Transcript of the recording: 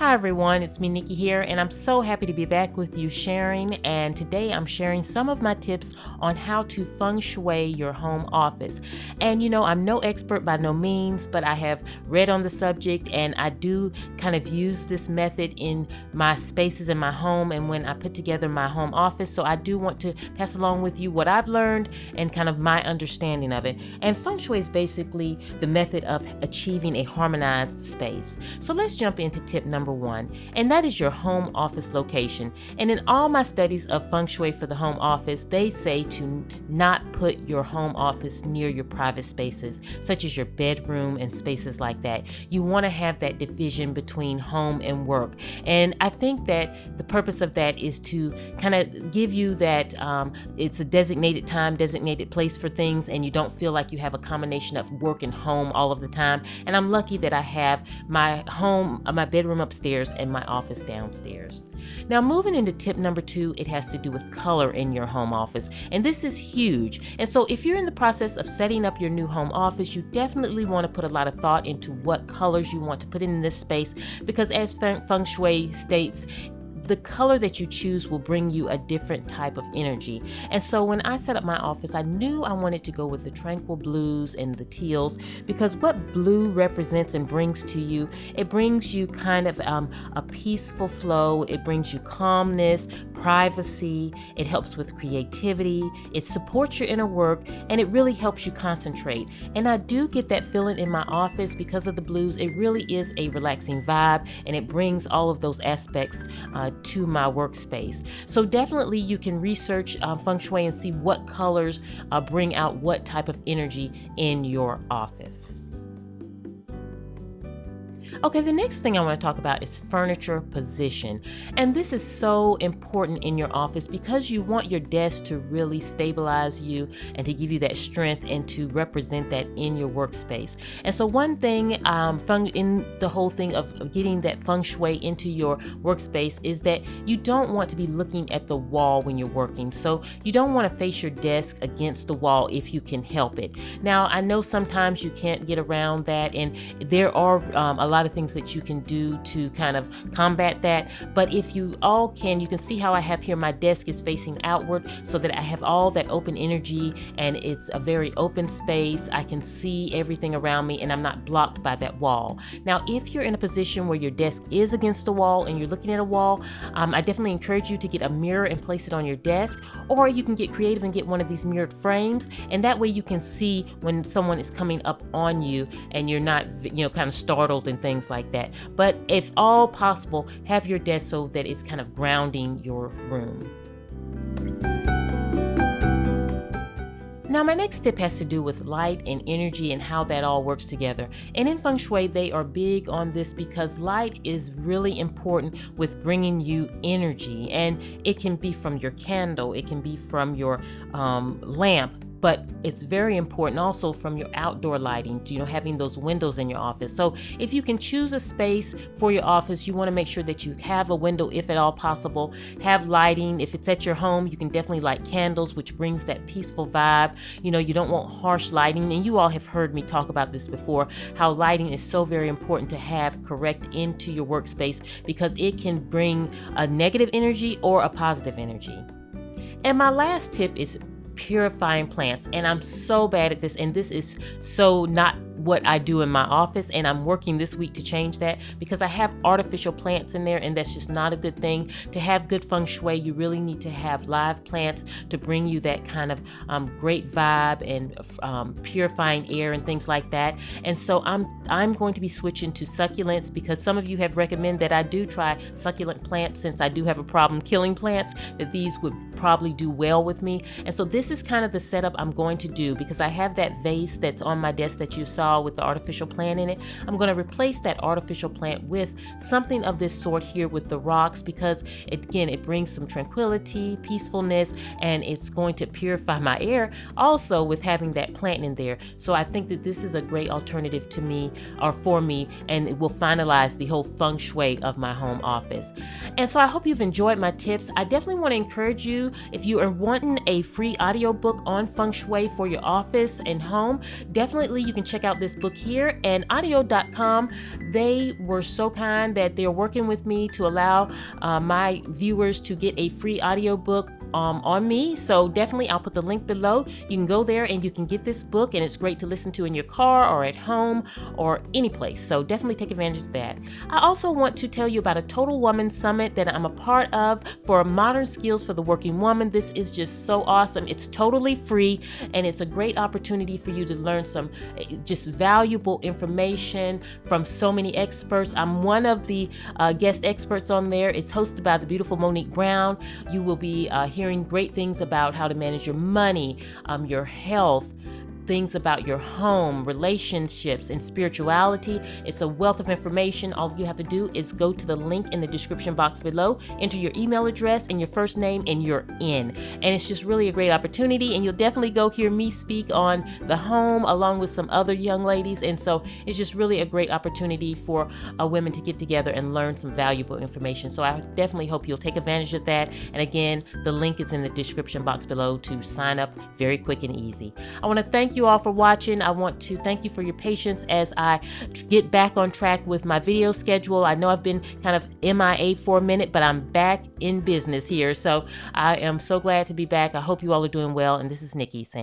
Hi everyone, it's me Nikki here, and I'm so happy to be back with you sharing. And today I'm sharing some of my tips on how to feng shui your home office. And I'm no expert by no means, but I have read on the subject, and I do kind of use this method in my spaces in my home and when I put together my home office. So I do want to pass along with you what I've learned and kind of my understanding of it. And feng shui is basically the method of achieving a harmonized space. So let's jump into tip number one, and that is your home office location. And in all my studies of feng shui for the home office, they say to not put your home office near your private spaces, such as your bedroom and spaces like that. You want to have that division between home and work. And I think that the purpose of that is to kind of give you that it's a designated time, designated place for things, and you don't feel like you have a combination of work and home all of the time. And I'm lucky that I have my home, my bedroom upstairs and my office downstairs. Now, moving into tip number two, it has to do with color in your home office. And this is huge. And so if you're in the process of setting up your new home office, you definitely want to put a lot of thought into what colors you want to put in this space, because as feng shui states, the color that you choose will bring you a different type of energy. And so when I set up my office, I knew I wanted to go with the tranquil blues and the teals, because what blue represents and brings to you, it brings you kind of a peaceful flow. It brings you calmness, privacy. It helps with creativity. It supports your inner work, and it really helps you concentrate. And I do get that feeling in my office because of the blues. It really is a relaxing vibe, and it brings all of those aspects to my workspace. So definitely you can research feng shui and see what colors bring out what type of energy in your office. Okay, the next thing I want to talk about is furniture position. And this is so important in your office because you want your desk to really stabilize you and to give you that strength and to represent that in your workspace. And so one thing in the whole thing of getting that feng shui into your workspace is that you don't want to be looking at the wall when you're working. So you don't want to face your desk against the wall if you can help it. Now, I know sometimes you can't get around that, and there are a lot of things that you can do to kind of combat that. But if you all can, you can see how I have here my desk is facing outward so that I have all that open energy, and it's a very open space. I can see everything around me, and I'm not blocked by that wall. Now, if you're in a position where your desk is against the wall and you're looking at a wall, I definitely encourage you to get a mirror and place it on your desk, or you can get creative and get one of these mirrored frames, and that way you can see when someone is coming up on you and you're not kind of startled and things like that. But if all possible, have your desk so that it's kind of grounding your room. Now, my next tip has to do with light and energy and how that all works together. And in feng shui, they are big on this because light is really important with bringing you energy. And it can be from your candle, it can be from your lamp, but it's very important also from your outdoor lighting, having those windows in your office. So if you can choose a space for your office, you want to make sure that you have a window if at all possible. Have lighting. If it's at your home, you can definitely light candles, which brings that peaceful vibe. You don't want harsh lighting. And you all have heard me talk about this before, how lighting is so very important to have correct into your workspace because it can bring a negative energy or a positive energy. And my last tip is purifying plants. And I'm so bad at this, and this is so not what I do in my office, and I'm working this week to change that because I have artificial plants in there, and that's just not a good thing. To have good feng shui, you really need to have live plants to bring you that kind of great vibe and purifying air and things like that. And so I'm going to be switching to succulents because some of you have recommended that I do try succulent plants since I do have a problem killing plants, that these would probably do well with me. And so this is kind of the setup I'm going to do because I have that vase that's on my desk that you saw with the artificial plant in it. I'm going to replace that artificial plant with something of this sort here with the rocks because it brings some tranquility, peacefulness, and it's going to purify my air also with having that plant in there. So I think that this is a great alternative to me or for me, and it will finalize the whole feng shui of my home office. And so I hope you've enjoyed my tips. I definitely want to encourage you, if you are wanting a free audio book on feng shui for your office and home, definitely you can check out this book here. And audio.com, they were so kind that they're working with me to allow my viewers to get a free audiobook on me. So definitely I'll put the link below. You can go there and you can get this book, and it's great to listen to in your car or at home or any place. So definitely take advantage of that. I also want to tell you about a Total Woman Summit that I'm a part of for modern skills for the working woman. This is just so awesome. It's totally free, and it's a great opportunity for you to learn some just valuable information from so many experts. I'm one of the guest experts on there. It's hosted by the beautiful Monique Brown. You will be hearing great things about how to manage your money, your health, things about your home, relationships, and spirituality. It's a wealth of information. All you have to do is go to the link in the description box below, enter your email address and your first name, and you're in. And it's just really a great opportunity, and you'll definitely go hear me speak on the home along with some other young ladies. And so it's just really a great opportunity for women to get together and learn some valuable information. So I definitely hope you'll take advantage of that. And again, the link is in the description box below to sign up. Very quick and easy. I want to thank you all for watching. I want to thank you for your patience as I get back on track with my video schedule. I know I've been kind of MIA for a minute, but I'm back in business here. So I am so glad to be back. I hope you all are doing well. And this is Nikki saying